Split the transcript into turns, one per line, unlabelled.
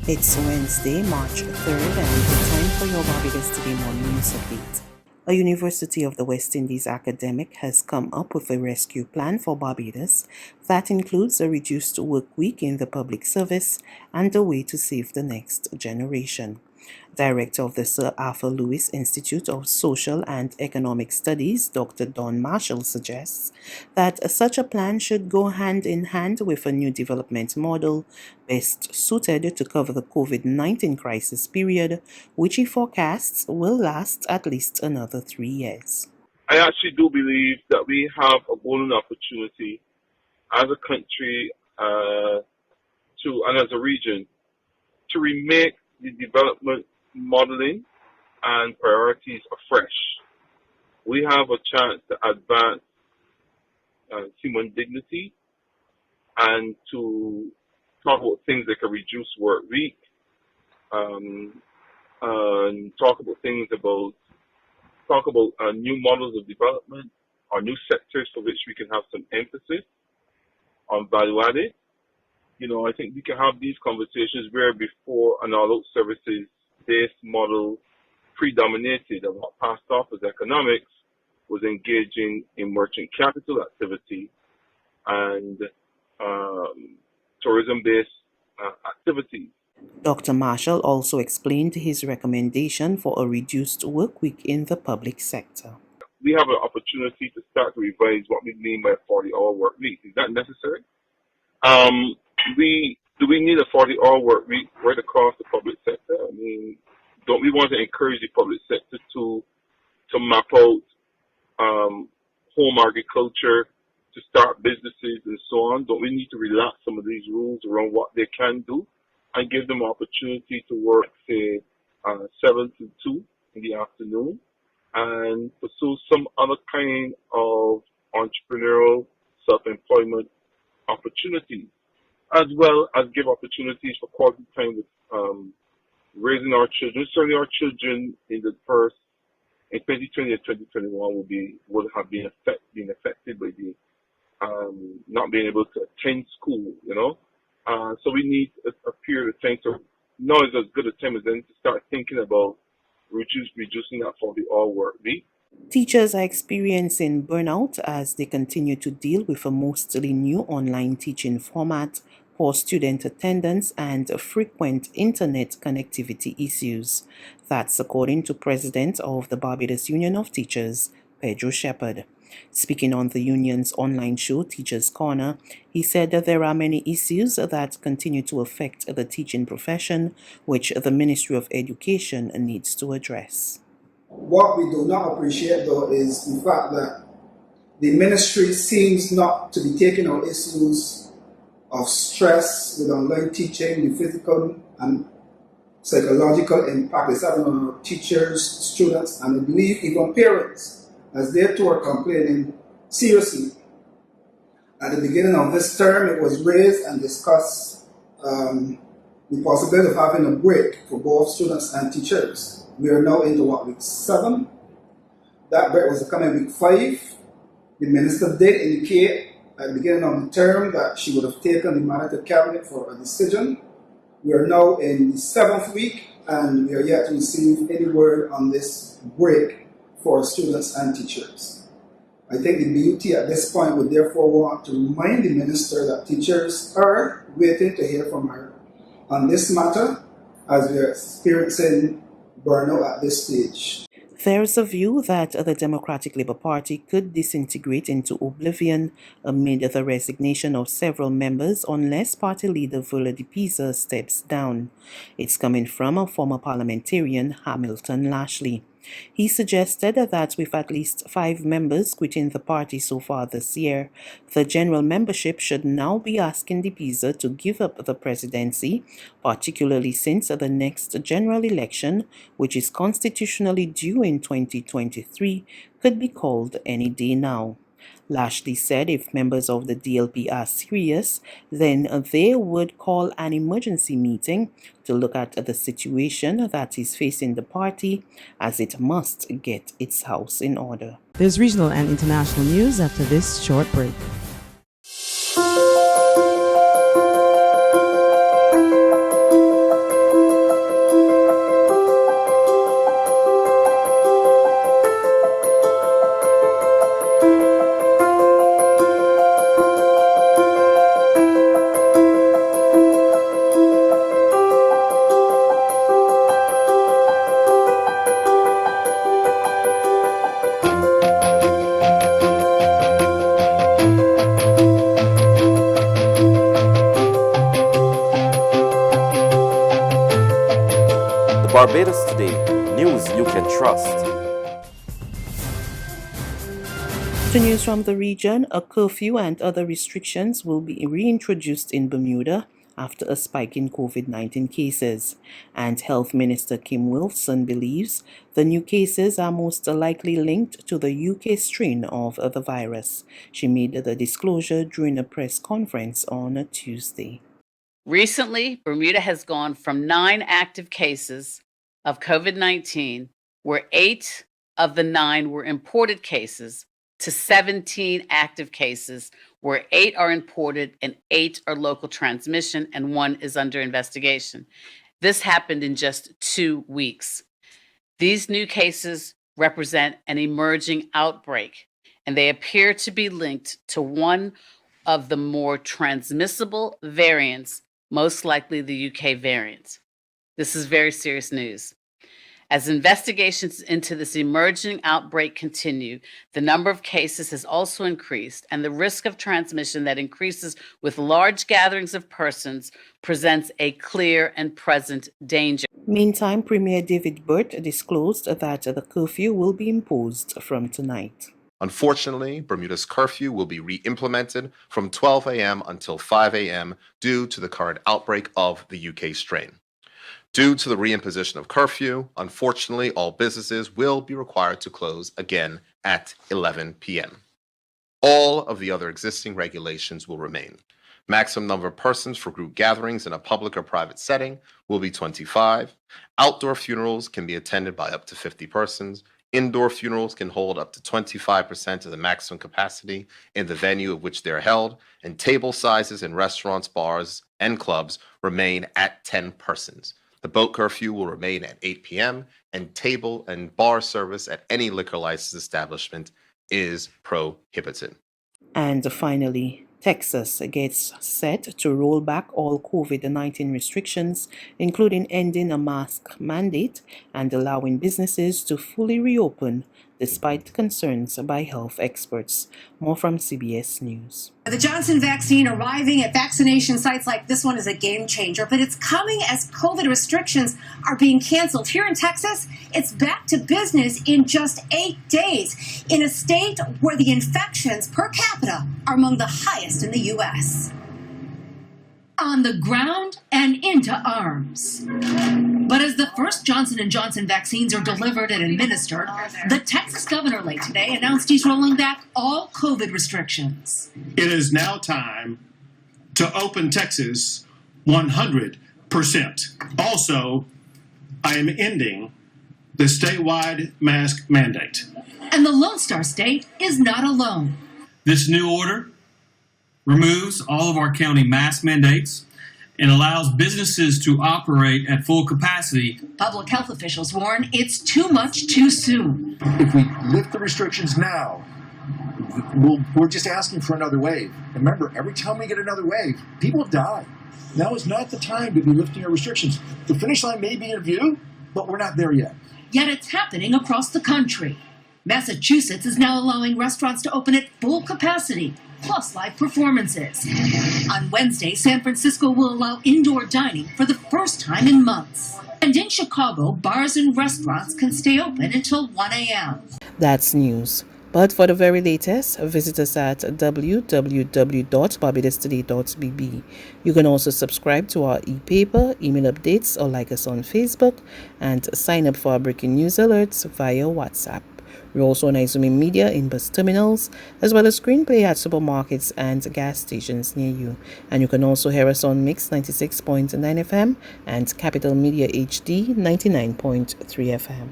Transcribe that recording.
It's Wednesday, March 3rd, and it's time for your Barbados Today morning news update. A University of the West Indies academic has come up with a rescue plan for Barbados that includes a reduced work week in the public service and a way to save the next generation. Director of the Sir Arthur Lewis Institute of Social and Economic Studies, Dr. Don Marshall, suggests that such a plan should go hand in hand with a new development model best suited to cover the COVID-19 crisis period, which he forecasts will last at least another 3 years.
I actually do believe that we have a golden opportunity as a country and as a region to remake the development modeling and priorities afresh. We have a chance to advance human dignity and to talk about things like a reduced work week, and talk about new models of development or new sectors for which we can have some emphasis on value added. I think we can have these conversations where before an all-out services-based model predominated and what passed off as economics was engaging in merchant capital activity and tourism-based activities.
Dr. Marshall also explained his recommendation for a reduced work week in the public sector.
We have an opportunity to start to revise what we mean by a 40-hour work week. Is that necessary? Do we need a 40-hour work week right across the public sector? I mean, don't we want to encourage the public sector to map out home agriculture, to start businesses and so on? Don't we need to relax some of these rules around what they can do and give them opportunity to work, say, 7 to 2 in the afternoon and pursue some other kind of entrepreneurial self-employment opportunities, as well as give opportunities for quality time with raising our children. Certainly our children in 2020 and 2021 would have been affected by the not being able to attend school, So we need a period of time. So now is as good a time as any to start thinking about reducing that 40-hour work week.
Teachers are experiencing burnout as they continue to deal with a mostly new online teaching format, poor student attendance, and frequent internet connectivity issues. That's according to President of the Barbados Union of Teachers, Pedro Shepherd. Speaking on the union's online show, Teachers Corner, he said that there are many issues that continue to affect the teaching profession, which the Ministry of Education needs to address.
What we do not appreciate, though, is the fact that the ministry seems not to be taking on issues of stress with online teaching, the physical and psychological impact it's having on our teachers, students, and I believe even parents, as they too are complaining seriously. At the beginning of this term, it was raised and discussed the possibility of having a break for both students and teachers. We are now into week 7. That break was coming week 5. The minister did indicate at the beginning of the term that she would have taken the matter to cabinet for a decision. We are now in the 7th week and we are yet to receive any word on this break for students and teachers. I think the B.U.T at this point would therefore want to remind the minister that teachers are waiting to hear from her on this matter as we are experiencing burnout at this stage.
There is a view that the Democratic Labour Party could disintegrate into oblivion amid the resignation of several members unless party leader Vula de Pisa steps down. It's coming from a former parliamentarian, Hamilton Lashley. He suggested that with at least 5 members quitting the party so far this year, the general membership should now be asking de Pisa to give up the presidency, particularly since the next general election, which is constitutionally due in 2023, could be called any day now. Lashley said if members of the DLP are serious, then they would call an emergency meeting to look at the situation that is facing the party as it must get its house in order.
There's regional and international news after this short break.
Barbados Today, news you can trust.
To news from the region, a curfew and other restrictions will be reintroduced in Bermuda after a spike in COVID-19 cases. And Health Minister Kim Wilson believes the new cases are most likely linked to the UK strain of the virus. She made the disclosure during a press conference on Tuesday.
Recently, Bermuda has gone from 9 active cases of COVID-19, where 8 of the 9 were imported cases, to 17 active cases, where 8 are imported and 8 are local transmission, and 1 is under investigation. This happened in just 2 weeks. These new cases represent an emerging outbreak, and they appear to be linked to one of the more transmissible variants, most likely the UK variant. This is very serious news. As investigations into this emerging outbreak continue, the number of cases has also increased, and the risk of transmission that increases with large gatherings of persons presents a clear and present danger.
Meantime, Premier David B.U.T disclosed that the curfew will be imposed from tonight.
Unfortunately, Bermuda's curfew will be re-implemented from 12 a.m. until 5 a.m. due to the current outbreak of the UK strain. Due to the reimposition of curfew, unfortunately, all businesses will be required to close again at 11 p.m. All of the other existing regulations will remain. Maximum number of persons for group gatherings in a public or private setting will be 25. Outdoor funerals can be attended by up to 50 persons. Indoor funerals can hold up to 25% of the maximum capacity in the venue of which they are held, and table sizes in restaurants, bars, and clubs remain at 10 persons. The boat curfew will remain at 8 p.m., and table and bar service at any liquor license establishment is prohibited.
And finally, Texas gets set to roll back all COVID-19 restrictions, including ending a mask mandate and allowing businesses to fully reopen, despite concerns by health experts. More from CBS News.
The Johnson vaccine arriving at vaccination sites like this one is a game changer, but it's coming as COVID restrictions are being canceled. Here in Texas, it's back to business in just 8 days, in a state where the infections per capita are among the highest in the U.S. On the ground and into arms. But as the first Johnson & Johnson vaccines are delivered and administered, the Texas governor late today announced he's rolling back all COVID restrictions.
It is now time to open Texas 100%. Also, I am ending the statewide mask mandate.
And the Lone Star State is not alone.
This new order removes all of our county mask mandates and allows businesses to operate at full capacity.
Public health officials warn it's too much too soon.
If we lift the restrictions now, we're just asking for another wave. And remember, every time we get another wave, people die. Now is not the time to be lifting our restrictions. The finish line may be in view, but we're not there yet.
Yet it's happening across the country. Massachusetts is now allowing restaurants to open at full capacity, plus live performances. On Wednesday, San Francisco will allow indoor dining for the first time in months. And in Chicago, bars and restaurants can stay open until 1 a.m.
That's news. But for the very latest, visit us at www.barbadostoday.bb. You can also subscribe to our e-paper, email updates, or like us on Facebook, and sign up for our breaking news alerts via WhatsApp. We're also on Izumi Media in bus terminals, as well as screenplay at supermarkets and gas stations near you. And you can also hear us on Mix 96.9 FM and Capital Media HD 99.3 FM.